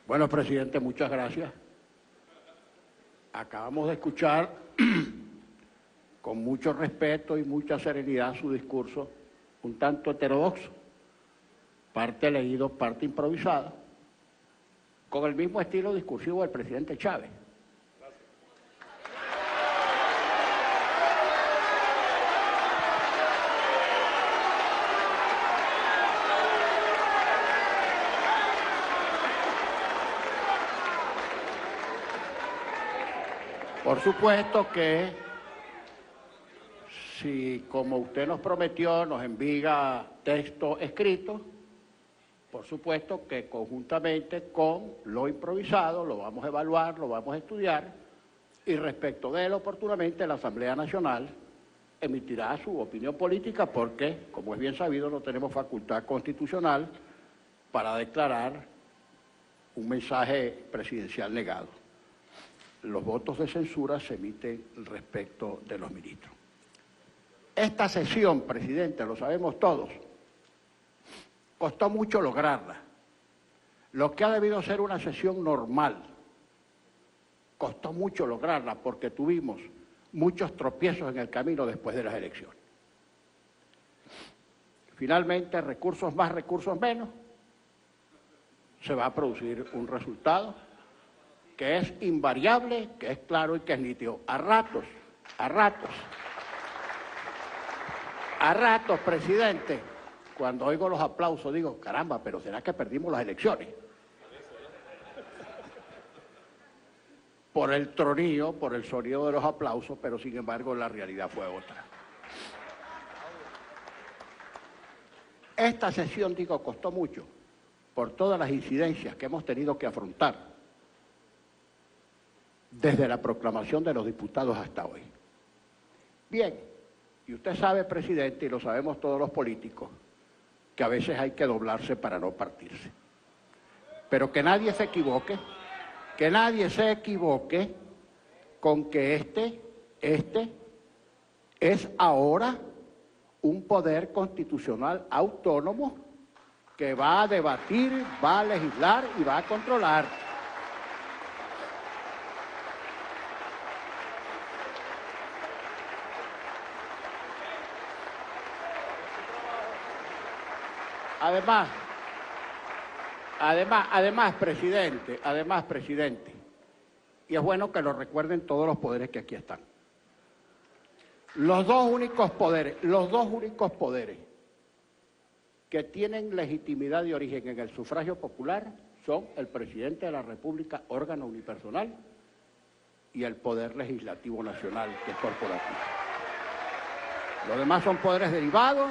Bueno, presidente, muchas gracias. Acabamos de escuchar con mucho respeto y mucha serenidad su discurso, un tanto heterodoxo, parte leído, parte improvisada, con el mismo estilo discursivo del presidente Chávez. Por supuesto que si, como usted nos prometió, nos envía texto escrito, por supuesto que conjuntamente con lo improvisado lo vamos a evaluar, lo vamos a estudiar y respecto de él oportunamente la Asamblea Nacional emitirá su opinión política porque, como es bien sabido, no tenemos facultad constitucional para declarar un mensaje presidencial negado. Los votos de censura se emiten respecto de los ministros. Esta sesión, presidente, lo sabemos todos, costó mucho lograrla. Lo que ha debido ser una sesión normal, costó mucho lograrla porque tuvimos muchos tropiezos en el camino después de las elecciones. Finalmente, recursos más, recursos menos, se va a producir un resultado que es invariable, que es claro y que es nítido. A ratos, presidente, cuando oigo los aplausos digo, caramba, pero ¿será que perdimos las elecciones? Por el tronío, por el sonido de los aplausos, pero sin embargo la realidad fue otra. Esta sesión, digo, costó mucho por todas las incidencias que hemos tenido que afrontar desde la proclamación de los diputados hasta hoy. Bien, y usted sabe, presidente, y lo sabemos todos los políticos, que a veces hay que doblarse para no partirse. Pero que nadie se equivoque con que este es ahora un poder constitucional autónomo que va a debatir, va a legislar y va a controlar. Además, presidente, y es bueno que lo recuerden todos los poderes que aquí están. Los dos únicos poderes que tienen legitimidad de origen en el sufragio popular son el presidente de la República, órgano unipersonal, y el Poder Legislativo Nacional, que es corporativo. Los demás son poderes derivados,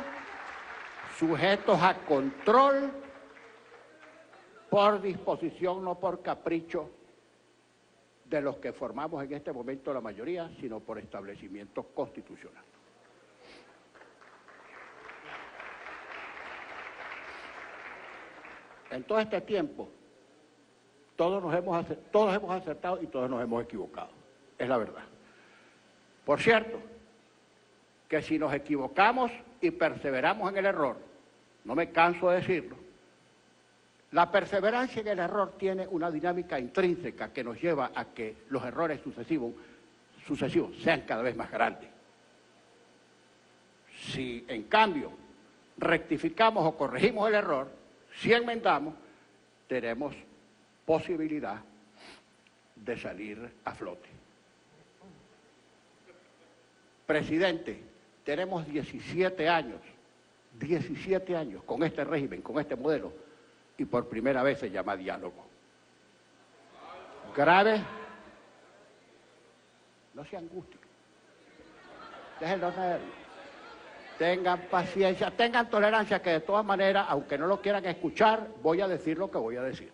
sujetos a control por disposición, no por capricho de los que formamos en este momento la mayoría, sino por establecimiento constitucional. En todo este tiempo, todos hemos acertado y todos nos hemos equivocado, es la verdad. Por cierto, que si nos equivocamos y perseveramos en el error, no me canso de decirlo, la perseverancia en el error tiene una dinámica intrínseca que nos lleva a que los errores sucesivos sean cada vez más grandes. Si, en cambio, rectificamos o corregimos el error, si enmendamos, tenemos posibilidad de salir a flote. Presidente, tenemos 17 años con este régimen, con este modelo, y por primera vez se llama diálogo. Grave, no se angustien, déjenlo ver, tengan paciencia, tengan tolerancia, que de todas maneras, aunque no lo quieran escuchar, voy a decir lo que voy a decir.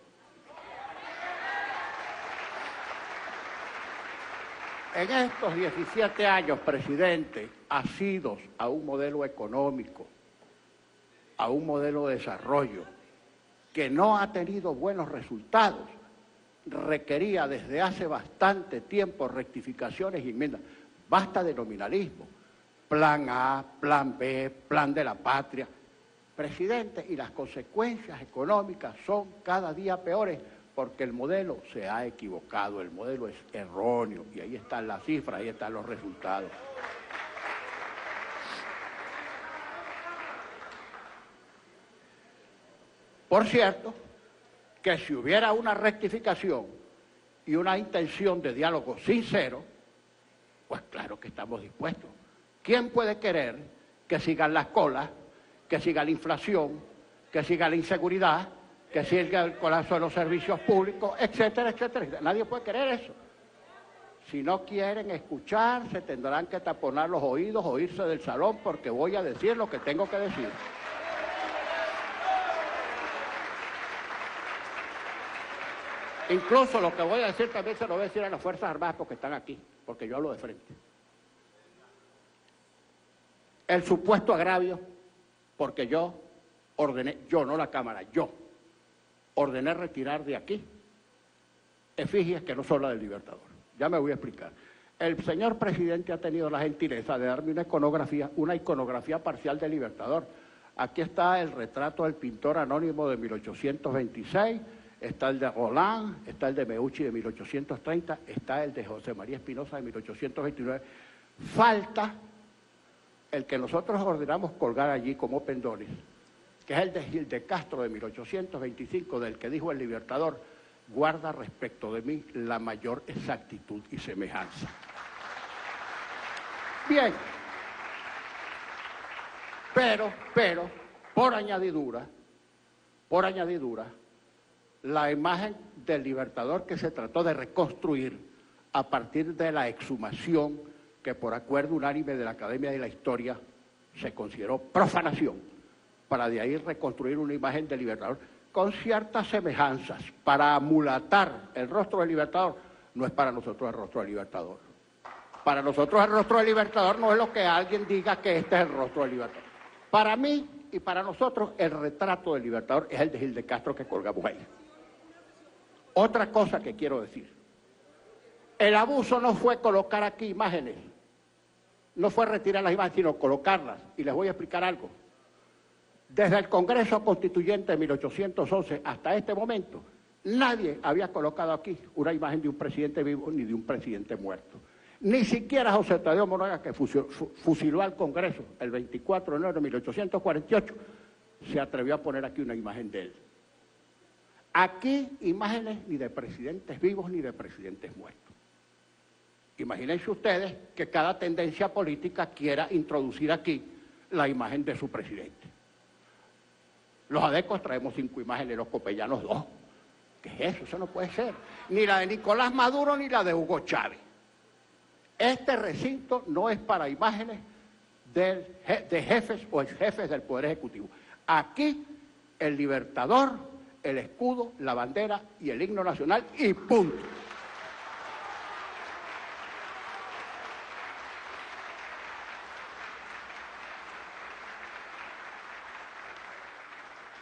En estos 17 años, presidente, asidos a un modelo económico, a un modelo de desarrollo que no ha tenido buenos resultados, requería desde hace bastante tiempo rectificaciones y enmiendas. Basta de nominalismo. Plan A, plan B, plan de la patria. Presidente, y las consecuencias económicas son cada día peores porque el modelo se ha equivocado, el modelo es erróneo, y ahí están las cifras, ahí están los resultados. Por cierto, que si hubiera una rectificación y una intención de diálogo sincero, pues claro que estamos dispuestos. ¿Quién puede querer que sigan las colas, que siga la inflación, que siga la inseguridad, que siga el colapso de los servicios públicos, etcétera, etcétera, etcétera? Nadie puede querer eso. Si no quieren escuchar, se tendrán que taponar los oídos o irse del salón, porque voy a decir lo que tengo que decir. Incluso lo que voy a decir también se lo voy a decir a las Fuerzas Armadas porque están aquí, porque yo hablo de frente. El supuesto agravio, porque yo ordené, yo no la Cámara, yo ordené retirar de aquí efigies que no son las del Libertador. Ya me voy a explicar. El señor presidente ha tenido la gentileza de darme una iconografía parcial del Libertador. Aquí está el retrato del pintor anónimo de 1826, está el de Roland, está el de Meucci de 1830, está el de José María Espinosa de 1829. Falta el que nosotros ordenamos colgar allí como pendones, que es el de Gil de Castro de 1825, del que dijo el Libertador: guarda respecto de mí la mayor exactitud y semejanza. Bien, pero, por añadidura, la imagen del Libertador que se trató de reconstruir a partir de la exhumación que por acuerdo unánime de la Academia de la Historia se consideró profanación, para de ahí reconstruir una imagen del Libertador con ciertas semejanzas, para amulatar el rostro del Libertador. No es para nosotros el rostro del Libertador. Para nosotros el rostro del Libertador no es lo que alguien diga que este es el rostro del Libertador. Para mí y para nosotros el retrato del Libertador es el de Gil de Castro que colgamos ahí. Otra cosa que quiero decir: el abuso no fue colocar aquí imágenes, no fue retirar las imágenes, sino colocarlas. Y les voy a explicar algo. Desde el Congreso Constituyente de 1811 hasta este momento, nadie había colocado aquí una imagen de un presidente vivo ni de un presidente muerto. Ni siquiera José Tadeo Moraga, que fusiló al Congreso el 24 de enero de 1848, se atrevió a poner aquí una imagen de él. Aquí imágenes ni de presidentes vivos ni de presidentes muertos. Imagínense ustedes que cada tendencia política quiera introducir aquí la imagen de su presidente. Los adecos traemos 5 imágenes, los copellanos 2. ¿Qué es eso? Eso no puede ser. Ni la de Nicolás Maduro ni la de Hugo Chávez. Este recinto no es para imágenes de jefes o exjefes del Poder Ejecutivo. Aquí el Libertador, el escudo, la bandera y el himno nacional y punto.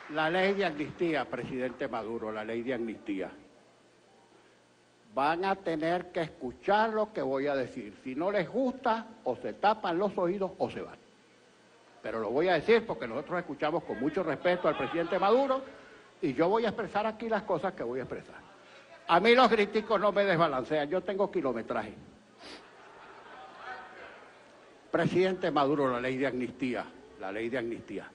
La ley de amnistía, presidente Maduro, la ley de amnistía. Van a tener que escuchar lo que voy a decir. Si no les gusta, o se tapan los oídos o se van. Pero lo voy a decir porque nosotros escuchamos con mucho respeto al presidente Maduro y yo voy a expresar aquí las cosas que voy a expresar. A mí los críticos no me desbalancean, yo tengo kilometraje. Presidente Maduro, la ley de amnistía, la ley de amnistía.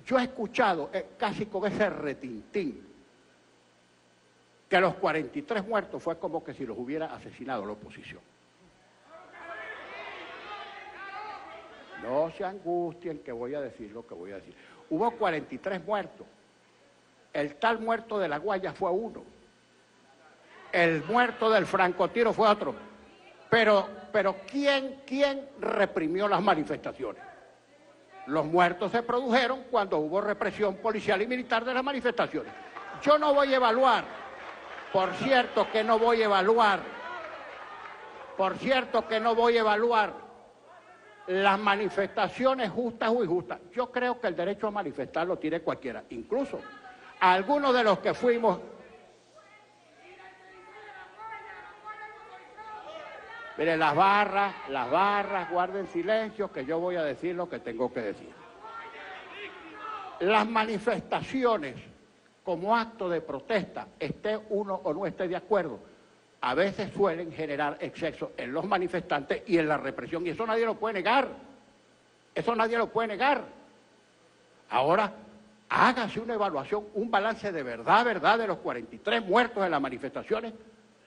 Yo he escuchado casi con ese retintín que los 43 muertos fue como que si los hubiera asesinado la oposición. No se angustien que voy a decir lo que voy a decir. Hubo 43 muertos. El tal muerto de La Guaya fue uno. El muerto del francotiro fue otro. Pero ¿quién reprimió las manifestaciones? Los muertos se produjeron cuando hubo represión policial y militar de las manifestaciones. Yo no voy a evaluar, por cierto que no voy a evaluar las manifestaciones justas o injustas. Yo creo que el derecho a manifestar lo tiene cualquiera. Incluso algunos de los que fuimos... Mire, las barras, guarden silencio, que yo voy a decir lo que tengo que decir. Las manifestaciones como acto de protesta, esté uno o no esté de acuerdo, a veces suelen generar excesos en los manifestantes y en la represión, y eso nadie lo puede negar. Eso nadie lo puede negar. Ahora, hágase una evaluación, un balance de verdad, de los 43 muertos en las manifestaciones,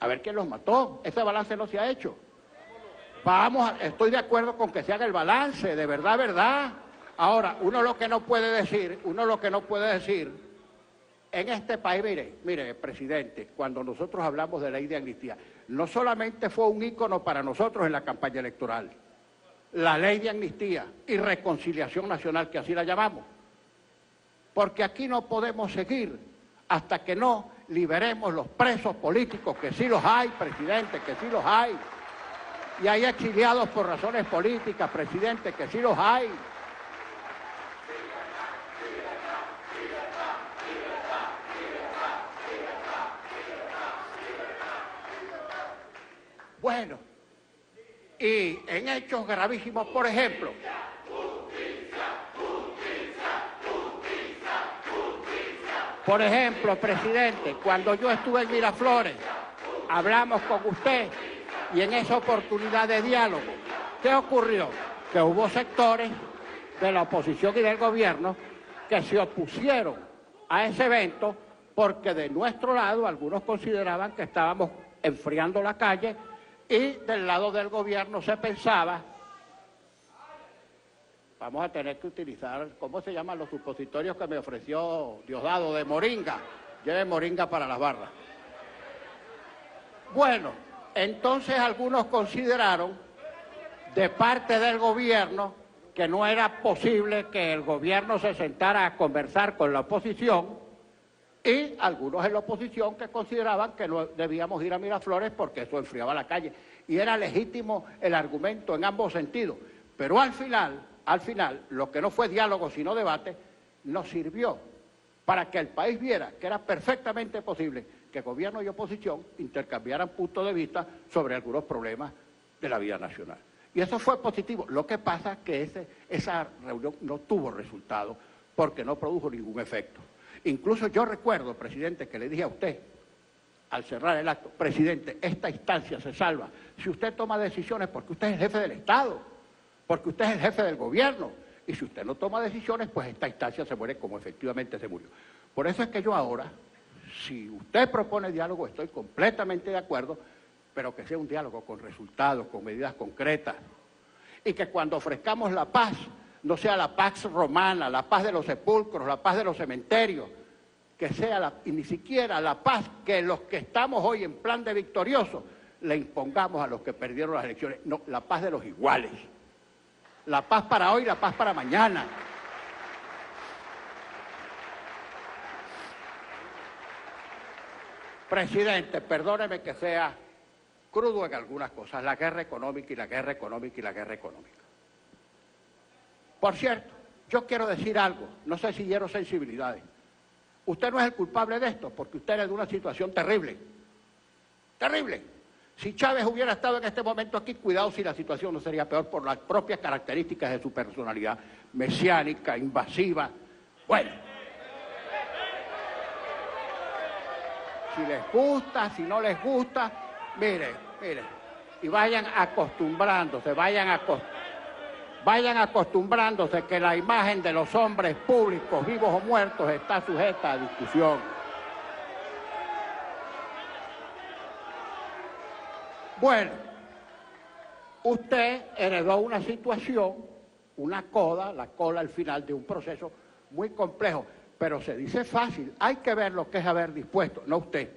a ver quién los mató. Ese balance no se ha hecho. Estoy de acuerdo con que se haga el balance, de verdad. Ahora, uno lo que no puede decir, en este país, mire, presidente, cuando nosotros hablamos de ley de amnistía, no solamente fue un ícono para nosotros en la campaña electoral, la ley de amnistía y reconciliación nacional, que así la llamamos, porque aquí no podemos seguir hasta que no liberemos los presos políticos, que sí los hay, presidente, que sí los hay, y hay exiliados por razones políticas, presidente, que sí los hay. Bueno, y en hechos gravísimos, por ejemplo, presidente, cuando yo estuve en Miraflores, hablamos con usted y en esa oportunidad de diálogo, ¿qué ocurrió? Que hubo sectores de la oposición y del gobierno que se opusieron a ese evento porque de nuestro lado algunos consideraban que estábamos enfriando la calle y del lado del gobierno se pensaba, vamos a tener que utilizar, ¿cómo se llaman los supositorios que me ofreció Diosdado? De moringa. Lleve moringa para las barras. Bueno, entonces algunos consideraron de parte del gobierno que no era posible que el gobierno se sentara a conversar con la oposición y algunos en la oposición que consideraban que no debíamos ir a Miraflores porque eso enfriaba la calle. Y era legítimo el argumento en ambos sentidos. Pero al final, lo que no fue diálogo sino debate, nos sirvió para que el país viera que era perfectamente posible que gobierno y oposición intercambiaran puntos de vista sobre algunos problemas de la vida nacional. Y eso fue positivo. Lo que pasa es que esa reunión no tuvo resultado porque no produjo ningún efecto. Incluso yo recuerdo, presidente, que le dije a usted, al cerrar el acto, presidente, esta instancia se salva si usted toma decisiones porque usted es el jefe del Estado, porque usted es el jefe del gobierno, y si usted no toma decisiones, pues esta instancia se muere como efectivamente se murió. Por eso es que yo ahora, si usted propone diálogo, estoy completamente de acuerdo, pero que sea un diálogo con resultados, con medidas concretas, y que cuando ofrezcamos la paz, no sea la paz romana, la paz de los sepulcros, la paz de los cementerios, que sea y ni siquiera la paz que los que estamos hoy en plan de victorioso le impongamos a los que perdieron las elecciones. No, la paz de los iguales. La paz para hoy, la paz para mañana. Presidente, perdóneme que sea crudo en algunas cosas, la guerra económica y la guerra económica y la guerra económica. Por cierto, yo quiero decir algo, no sé si hiero sensibilidades. Usted no es el culpable de esto, porque usted es de una situación terrible. Terrible. Si Chávez hubiera estado en este momento aquí, cuidado si la situación no sería peor por las propias características de su personalidad, mesiánica, invasiva. Bueno. Si les gusta, si no les gusta, mire, y vayan acostumbrándose que la imagen de los hombres públicos, vivos o muertos, está sujeta a discusión. Bueno, usted heredó una situación, la cola al final de un proceso muy complejo, pero se dice fácil, hay que ver lo que es haber dispuesto, no usted,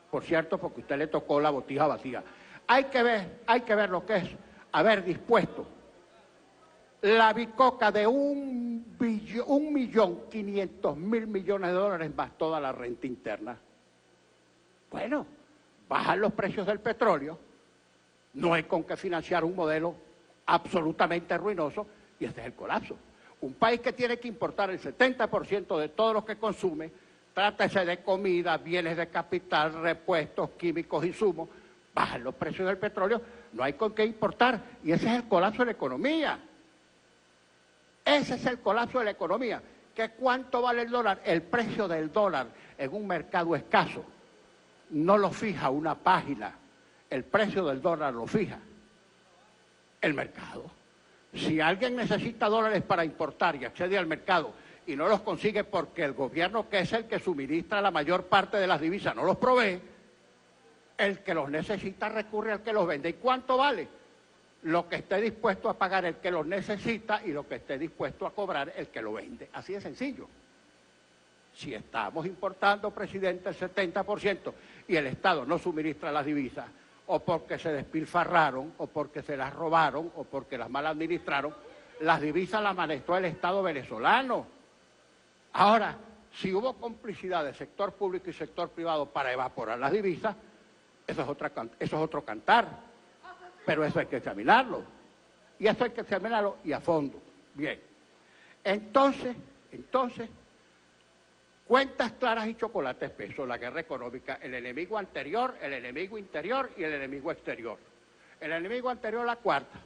por cierto, porque usted le tocó la botija vacía, hay que ver lo que es haber dispuesto la bicoca de 1.500.000 millones de dólares más toda la renta interna. Bueno, bajan los precios del petróleo, no hay con qué financiar un modelo absolutamente ruinoso y este es el colapso. Un país que tiene que importar el 70% de todo lo que consume, trátese de comida, bienes de capital, repuestos, químicos, insumos, bajan los precios del petróleo, no hay con qué importar y ese es el colapso de la economía. Ese es el colapso de la economía, ¿Que cuánto vale el dólar? El precio del dólar en un mercado escaso no lo fija una página. El precio del dólar lo fija el mercado. Si alguien necesita dólares para importar y accede al mercado y no los consigue porque el gobierno, que es el que suministra la mayor parte de las divisas, no los provee, el que los necesita recurre al que los vende. ¿Y cuánto vale? Lo que esté dispuesto a pagar el que los necesita y lo que esté dispuesto a cobrar el que lo vende. Así de sencillo. Si estamos importando, presidente, el 70% y el Estado no suministra las divisas, o porque se despilfarraron, o porque se las robaron, o porque las mal administraron, las divisas las manejó el Estado venezolano. Ahora, si hubo complicidad del sector público y sector privado para evaporar las divisas, eso es otro cantar. Pero eso hay que examinarlo. Y eso hay que examinarlo y a fondo. Bien. Entonces, cuentas claras y chocolate espeso, la guerra económica, el enemigo anterior, el enemigo interior y el enemigo exterior. El enemigo anterior, la cuarta.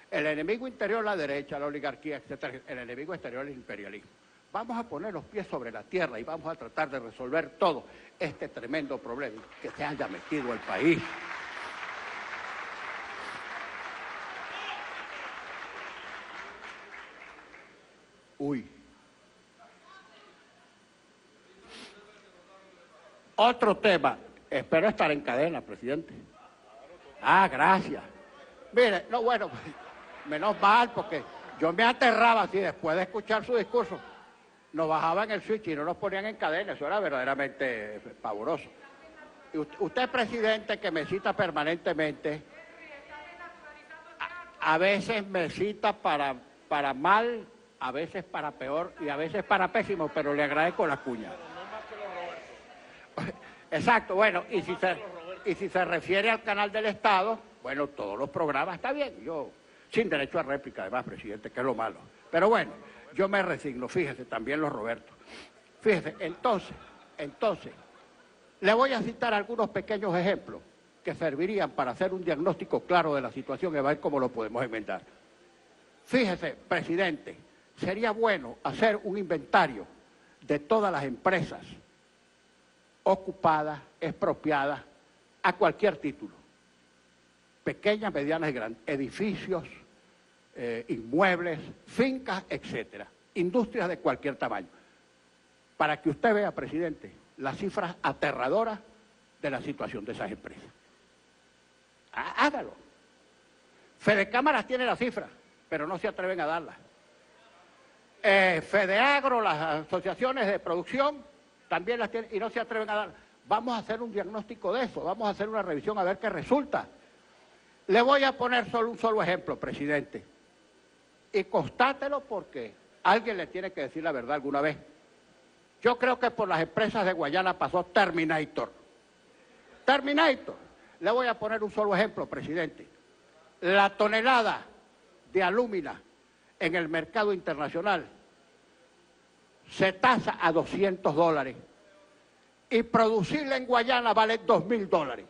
El enemigo interior, la derecha, la oligarquía, etc. El enemigo exterior, el imperialismo. Vamos a poner los pies sobre la tierra y vamos a tratar de resolver todo este tremendo problema que se haya metido el país. Uy. Otro tema. Espero estar en cadena, presidente. Ah, gracias. Mire, no, bueno, menos mal, porque yo me aterraba así después de escuchar su discurso. Nos bajaban el switch y no nos ponían en cadena. Eso era verdaderamente pavoroso. Y usted, presidente, que me cita permanentemente, a veces me cita para mal, a veces para peor y a veces para pésimo, pero le agradezco la cuña. Exacto, bueno, y si se refiere al canal del Estado, bueno, todos los programas, está bien, yo sin derecho a réplica además, presidente, que es lo malo. Pero bueno, yo me resigno, fíjese, también los Roberto. Fíjese, entonces, le voy a citar algunos pequeños ejemplos que servirían para hacer un diagnóstico claro de la situación y ver cómo lo podemos enmendar. Fíjese, presidente, sería bueno hacer un inventario de todas las empresas ocupadas, expropiadas, a cualquier título. Pequeñas, medianas y grandes, edificios, inmuebles, fincas, etcétera. Industrias de cualquier tamaño. Para que usted vea, presidente, las cifras aterradoras de la situación de esas empresas. Hágalo. Fedecámaras tiene las cifras, pero no se atreven a darlas. Fedeagro, las asociaciones de producción, también las tienen y no se atreven a darlas. Vamos a hacer un diagnóstico de eso, vamos a hacer una revisión a ver qué resulta. Le voy a poner solo un solo ejemplo, presidente, y constátelo porque alguien le tiene que decir la verdad alguna vez. Yo creo que por las empresas de Guayana pasó Terminator. Terminator. Le voy a poner un solo ejemplo, presidente. La tonelada de alúmina en el mercado internacional se tasa a $200 y producirla en Guayana vale $2.000.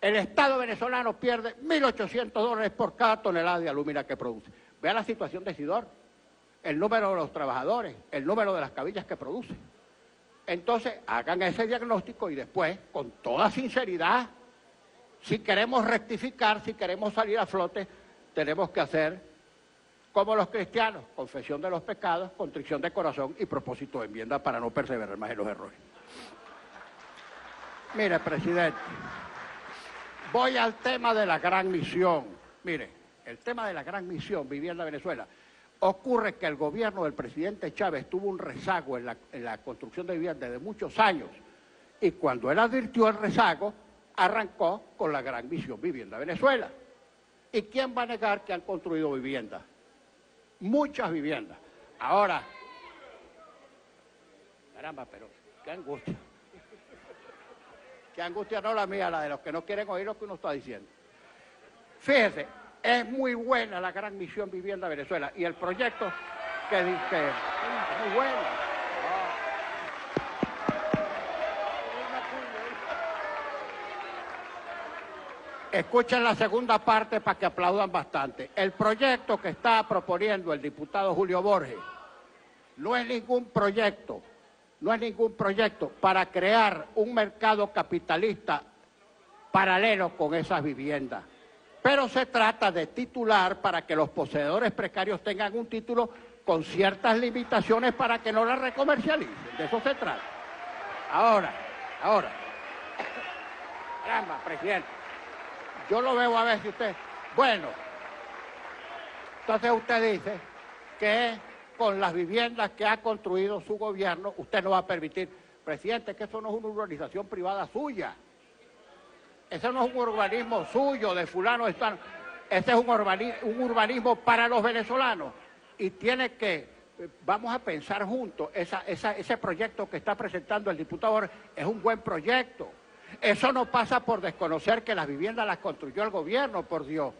El Estado venezolano pierde $1.800 por cada tonelada de alúmina que produce. Vea la situación de Sidor, el número de los trabajadores, el número de las cabillas que produce. Entonces, hagan ese diagnóstico y después, con toda sinceridad, si queremos rectificar, si queremos salir a flote, tenemos que hacer como los cristianos, confesión de los pecados, contrición de corazón y propósito de enmienda para no perseverar más en los errores. Mire, presidente, voy al tema de la gran misión. Mire, el tema de la gran misión Vivienda Venezuela. Ocurre que el gobierno del presidente Chávez tuvo un rezago en la construcción de viviendas de muchos años y cuando él advirtió el rezago, arrancó con la gran misión Vivienda Venezuela. ¿Y quién va a negar que han construido viviendas? Muchas viviendas. Ahora, caramba, pero qué angustia. Qué angustia no la mía, la de los que no quieren oír lo que uno está diciendo. Fíjese, es muy buena la gran misión Vivienda Venezuela y el proyecto que dice, es muy bueno. Escuchen la segunda parte para que aplaudan bastante. El proyecto que está proponiendo el diputado Julio Borges no es ningún proyecto para crear un mercado capitalista paralelo con esas viviendas. Pero se trata de titular para que los poseedores precarios tengan un título con ciertas limitaciones para que no la recomercialicen. De eso se trata. Ahora, caramba, presidente, yo lo veo a ver si usted... Bueno, entonces usted dice que con las viviendas que ha construido su gobierno, usted no va a permitir. Presidente, que eso no es una urbanización privada suya. Ese no es un urbanismo suyo, de fulano, de tal. Ese es un urbanismo para los venezolanos. Y tiene que, vamos a pensar juntos, ese proyecto que está presentando el diputado es un buen proyecto. Eso no pasa por desconocer que las viviendas las construyó el gobierno, por Dios.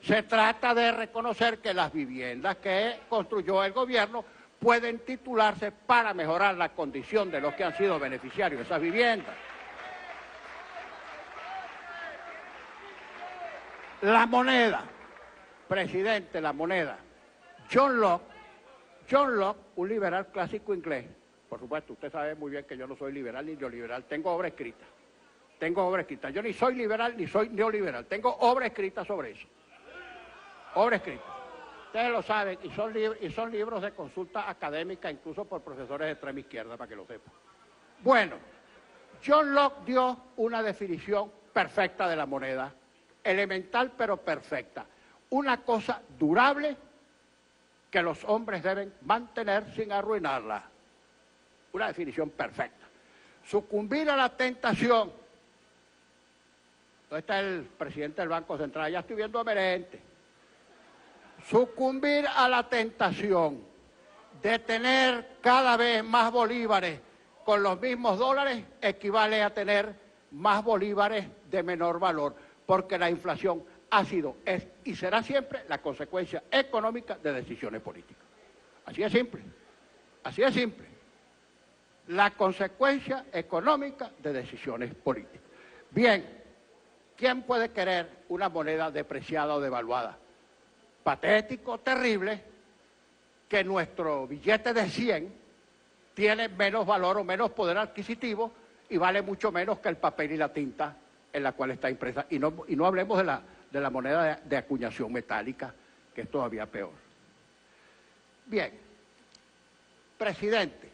Se trata de reconocer que las viviendas que construyó el gobierno pueden titularse para mejorar la condición de los que han sido beneficiarios de esas viviendas. La moneda, presidente, la moneda. John Locke, un liberal clásico inglés, por supuesto, usted sabe muy bien que yo no soy liberal ni neoliberal, tengo obra escrita. Yo ni soy liberal ni soy neoliberal, tengo obra escrita sobre eso. Obra escrita. Ustedes lo saben, y son libros de consulta académica, incluso por profesores de extrema izquierda, para que lo sepan. Bueno, John Locke dio una definición perfecta de la moneda, elemental pero perfecta. Una cosa durable que los hombres deben mantener sin arruinarla. Una definición perfecta. Sucumbir a la tentación. ¿Dónde está el presidente del Banco Central? Ya estoy viendo a Merente. Sucumbir a la tentación de tener cada vez más bolívares con los mismos dólares equivale a tener más bolívares de menor valor, porque la inflación ha sido, es y será siempre la consecuencia económica de decisiones políticas. Así de simple, así de simple. La consecuencia económica de decisiones políticas. Bien, ¿quién puede querer una moneda depreciada o devaluada? Patético, terrible, que nuestro billete de 100 tiene menos valor o menos poder adquisitivo y vale mucho menos que el papel y la tinta en la cual está impresa. Y no hablemos de la moneda de acuñación metálica, que es todavía peor. Bien, presidente,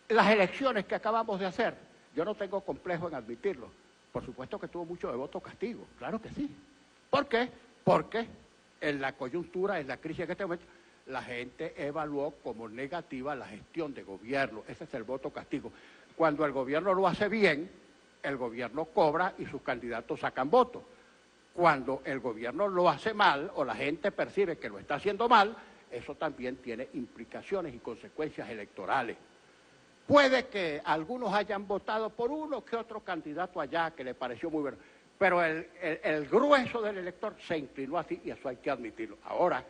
las elecciones que acabamos de hacer, yo no tengo complejo en admitirlo, por supuesto que tuvo mucho de voto castigo, claro que sí. ¿Por qué? Porque en la coyuntura, en la crisis en este momento, la gente evaluó como negativa la gestión de gobierno. Ese es el voto castigo. Cuando el gobierno lo hace bien, el gobierno cobra y sus candidatos sacan votos. Cuando el gobierno lo hace mal o la gente percibe que lo está haciendo mal, eso también tiene implicaciones y consecuencias electorales. Puede que algunos hayan votado por uno que otro candidato allá que le pareció muy bueno, pero el grueso del elector se inclinó así y eso hay que admitirlo. Ahora,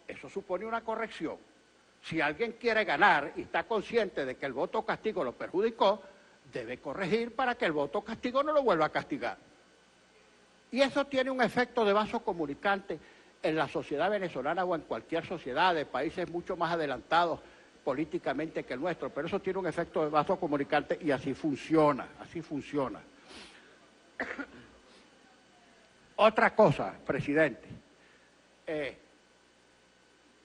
eso supone una corrección. Si alguien quiere ganar y está consciente de que el voto castigo lo perjudicó, debe corregir para que el voto castigo no lo vuelva a castigar. Y eso tiene un efecto de vaso comunicante en la sociedad venezolana o en cualquier sociedad de países mucho más adelantados políticamente que el nuestro, pero eso tiene un efecto de vaso comunicante y así funciona, así funciona. Otra cosa, presidente,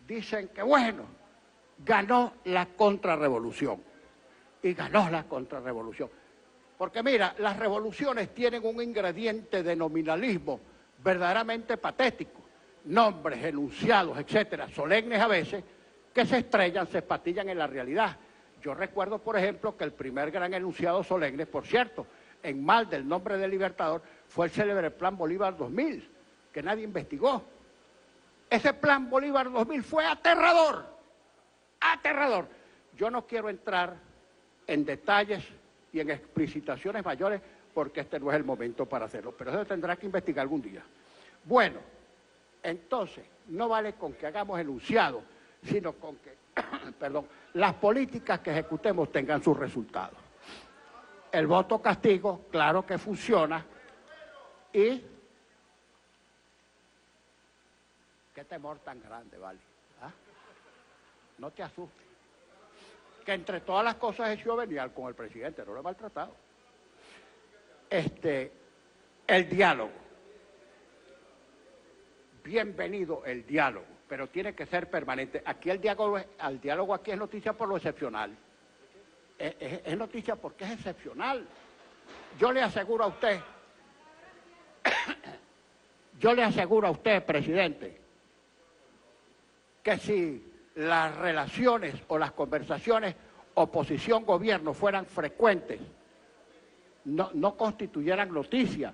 dicen que bueno, ganó la contrarrevolución, y ganó la contrarrevolución. Porque mira, las revoluciones tienen un ingrediente de nominalismo verdaderamente patético, nombres, enunciados, etcétera, solemnes a veces, que se estrellan, se espatillan en la realidad. Yo recuerdo, por ejemplo, que el primer gran enunciado solemne, por cierto, en mal del nombre del Libertador, fue el célebre Plan Bolívar 2000, que nadie investigó. Ese Plan Bolívar 2000 fue aterrador, aterrador. Yo no quiero entrar en detalles y en explicitaciones mayores porque este no es el momento para hacerlo, pero eso tendrá que investigar algún día. Bueno, entonces, no vale con que hagamos enunciados, sino con que, perdón, las políticas que ejecutemos tengan sus resultados. El voto castigo, claro que funciona, y qué temor tan grande, ¿vale? ¿Ah? no te asustes. Que entre todas las cosas he sido venial con el presidente, no lo he maltratado. El diálogo. Bienvenido el diálogo, pero tiene que ser permanente. Aquí el diálogo aquí es noticia por lo excepcional. Es noticia porque es excepcional. Yo le aseguro a usted, presidente, que si las relaciones o las conversaciones oposición-gobierno fueran frecuentes, no constituyeran noticia,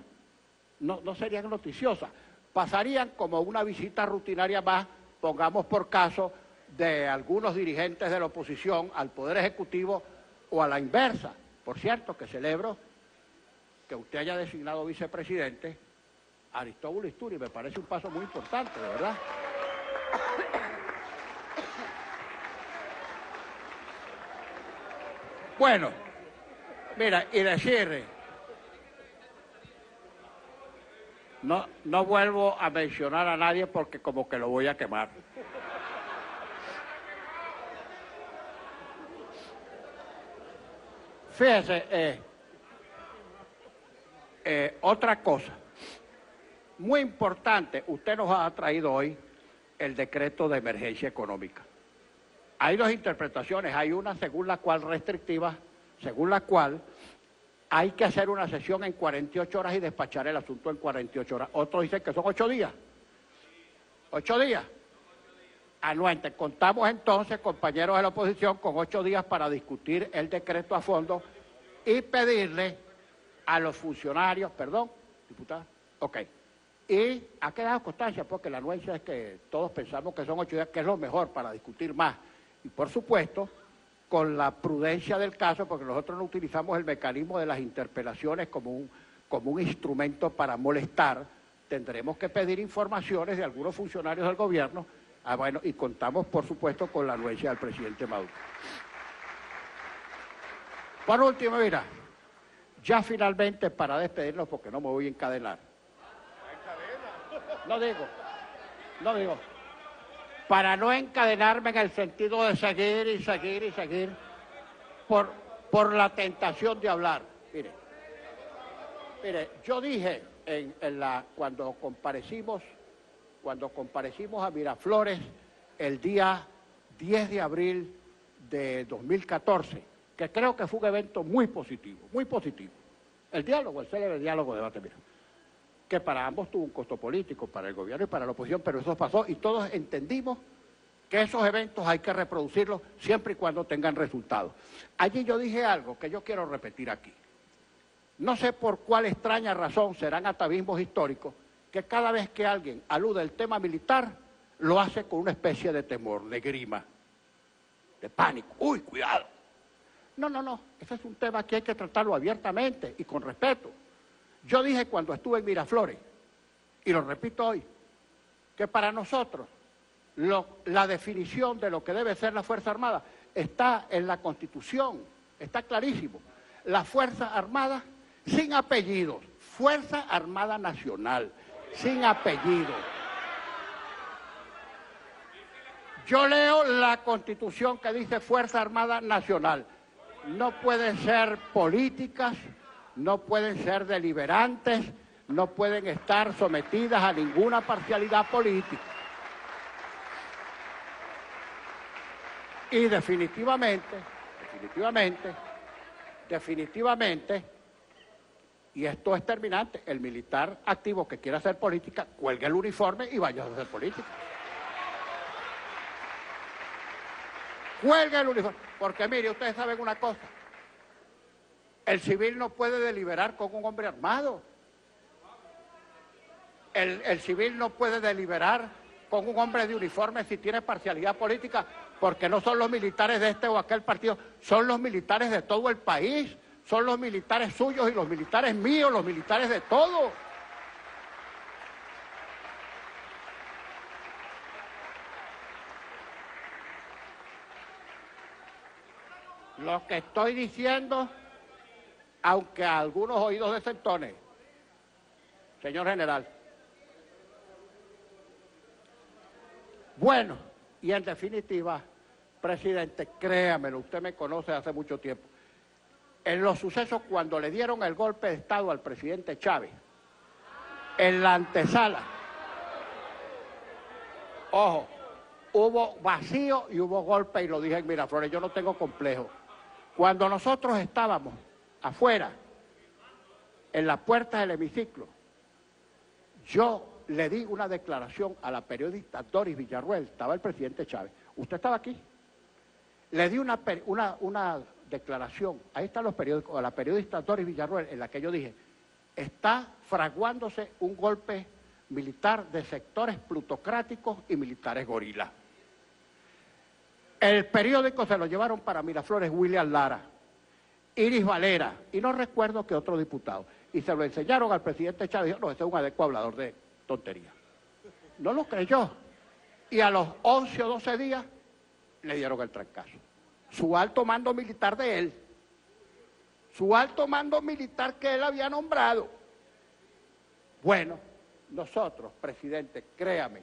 no serían noticiosas, pasarían como una visita rutinaria más, pongamos por caso, de algunos dirigentes de la oposición al Poder Ejecutivo o a la inversa. Por cierto, que celebro que usted haya designado vicepresidente a Aristóbulo Isturi, me parece un paso muy importante, de verdad. Bueno, mira, y decirle, no vuelvo a mencionar a nadie porque como que lo voy a quemar. Fíjese, otra cosa, muy importante, usted nos ha traído hoy el decreto de emergencia económica. Hay dos interpretaciones, hay una según la cual restrictiva, según la cual hay que hacer una sesión en 48 horas y despachar el asunto en 48 horas. Otros dicen que son 8 días. 8 días. Anuente. Contamos entonces, compañeros de la oposición, con 8 días para discutir el decreto a fondo y pedirle a los funcionarios, perdón, diputada, ok, y ha quedado constancia, porque la anuencia es que todos pensamos que son 8 días, que es lo mejor para discutir más. Y por supuesto, con la prudencia del caso, porque nosotros no utilizamos el mecanismo de las interpelaciones como un instrumento para molestar, tendremos que pedir informaciones de algunos funcionarios del gobierno, bueno, y contamos, por supuesto, con la anuencia del presidente Maduro. Por último, mira, ya finalmente para despedirnos, porque no me voy a encadenar. No digo. Para no encadenarme en el sentido de seguir y seguir y seguir, por la tentación de hablar. Mire, yo dije cuando comparecimos a Miraflores el día 10 de abril de 2014, que creo que fue un evento muy positivo. El diálogo, el célebre diálogo de debate, mira, que para ambos tuvo un costo político, para el gobierno y para la oposición, pero eso pasó y todos entendimos que esos eventos hay que reproducirlos siempre y cuando tengan resultados. Allí yo dije algo que yo quiero repetir aquí. No sé por cuál extraña razón, serán atavismos históricos, que cada vez que alguien alude al tema militar, lo hace con una especie de temor, de grima, de pánico. ¡Uy, cuidado! No, ese es un tema que hay que tratarlo abiertamente y con respeto. Yo dije cuando estuve en Miraflores, y lo repito hoy, que para nosotros la definición de lo que debe ser la Fuerza Armada está en la Constitución, está clarísimo. La Fuerza Armada sin apellidos, Fuerza Armada Nacional, sin apellidos. Yo leo la Constitución que dice Fuerza Armada Nacional. No pueden ser políticas, no pueden ser deliberantes, no pueden estar sometidas a ninguna parcialidad política. Y definitivamente, y esto es terminante, el militar activo que quiera hacer política, cuelgue el uniforme y vaya a hacer política. Cuelgue el uniforme, porque mire, ustedes saben una cosa, el civil no puede deliberar con un hombre armado. El civil no puede deliberar con un hombre de uniforme si tiene parcialidad política, porque no son los militares de este o aquel partido, son los militares de todo el país, son los militares suyos y los militares míos, los militares de todo. Lo que estoy diciendo, aunque a algunos oídos desentones, señor general. Bueno, y en definitiva, Presidente, créamelo, usted me conoce hace mucho tiempo. En los sucesos, cuando le dieron el golpe de Estado al presidente Chávez, en la antesala, ojo, hubo vacío y hubo golpe, y lo dije en Miraflores, yo no tengo complejo. Cuando nosotros estábamos afuera, en las puertas del hemiciclo, yo le di una declaración a la periodista Doris Villarruel, estaba el presidente Chávez, usted estaba aquí, le di una declaración, ahí están los periódicos, a la periodista Doris Villarruel, en la que yo dije, está fraguándose un golpe militar de sectores plutocráticos y militares gorilas. El periódico se lo llevaron para Miraflores William Lara, Iris Valera, y no recuerdo que otro diputado, y se lo enseñaron al presidente Chávez, y dijo, no, ese es un adecuado hablador de tontería. No lo creyó, y a los 11 o 12 días le dieron el trancazo. Su alto mando militar de él, su alto mando militar que él había nombrado. Bueno, nosotros, presidente, créame,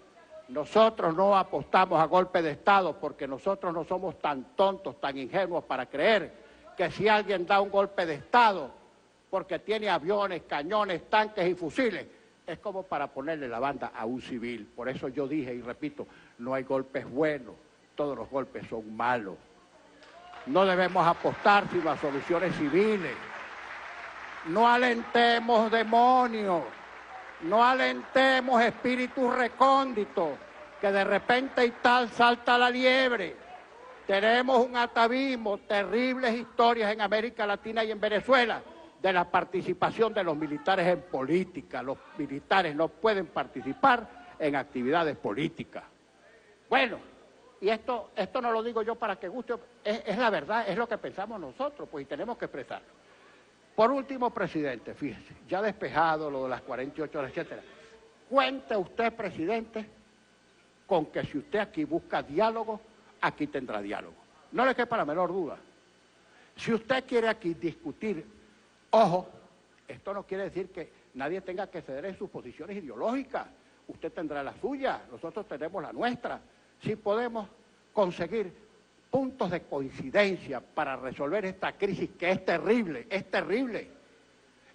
nosotros no apostamos a golpe de Estado porque nosotros no somos tan tontos, tan ingenuos para creer que si alguien da un golpe de Estado porque tiene aviones, cañones, tanques y fusiles, es como para ponerle la banda a un civil. Por eso yo dije y repito, no hay golpes buenos, todos los golpes son malos. No debemos apostar sino a soluciones civiles. No alentemos demonios, no alentemos espíritus recónditos, que de repente y tal salta la liebre. Tenemos un atavismo, terribles historias en América Latina y en Venezuela de la participación de los militares en política. Los militares no pueden participar en actividades políticas. Bueno, y esto no lo digo yo para que guste, es la verdad, es lo que pensamos nosotros, pues, y tenemos que expresarlo. Por último, presidente, fíjese, ya despejado lo de las 48 horas, etcétera. Cuente usted, presidente, con que si usted aquí busca diálogo, aquí tendrá diálogo. No le quepa la menor duda. Si usted quiere aquí discutir, ojo, esto no quiere decir que nadie tenga que ceder en sus posiciones ideológicas. Usted tendrá la suya, nosotros tenemos la nuestra. Si podemos conseguir puntos de coincidencia para resolver esta crisis que es terrible, es terrible.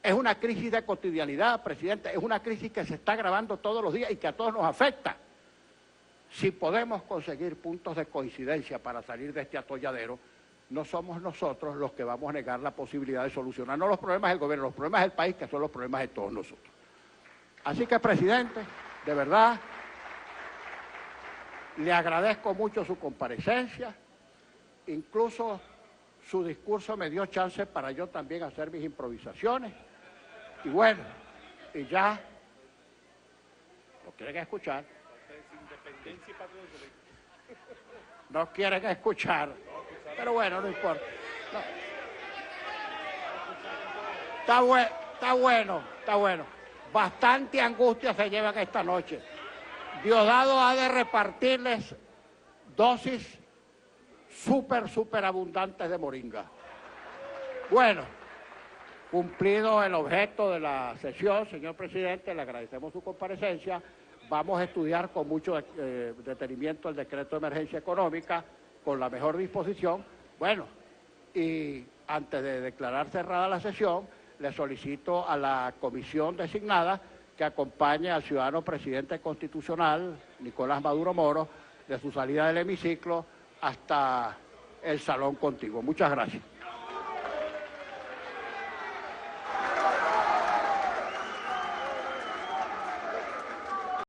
Es una crisis de cotidianidad, presidente, es una crisis que se está agravando todos los días y que a todos nos afecta. Si podemos conseguir puntos de coincidencia para salir de este atolladero, no somos nosotros los que vamos a negar la posibilidad de solucionar, no los problemas del gobierno, los problemas del país, que son los problemas de todos nosotros. Así que, presidente, de verdad, le agradezco mucho su comparecencia, incluso su discurso me dio chance para yo también hacer mis improvisaciones, y bueno, y ya, ¿lo quieren escuchar? No quieren escuchar, pero bueno, no importa. No. Está bueno. Bastante angustia se llevan esta noche. Diosdado ha de repartirles dosis súper abundantes de moringa. Bueno, cumplido el objeto de la sesión, señor presidente, le agradecemos su comparecencia. Vamos a estudiar con mucho detenimiento el decreto de emergencia económica, con la mejor disposición. Bueno, y antes de declarar cerrada la sesión, le solicito a la comisión designada que acompañe al ciudadano presidente constitucional, Nicolás Maduro Moro, de su salida del hemiciclo hasta el salón contiguo. Muchas gracias.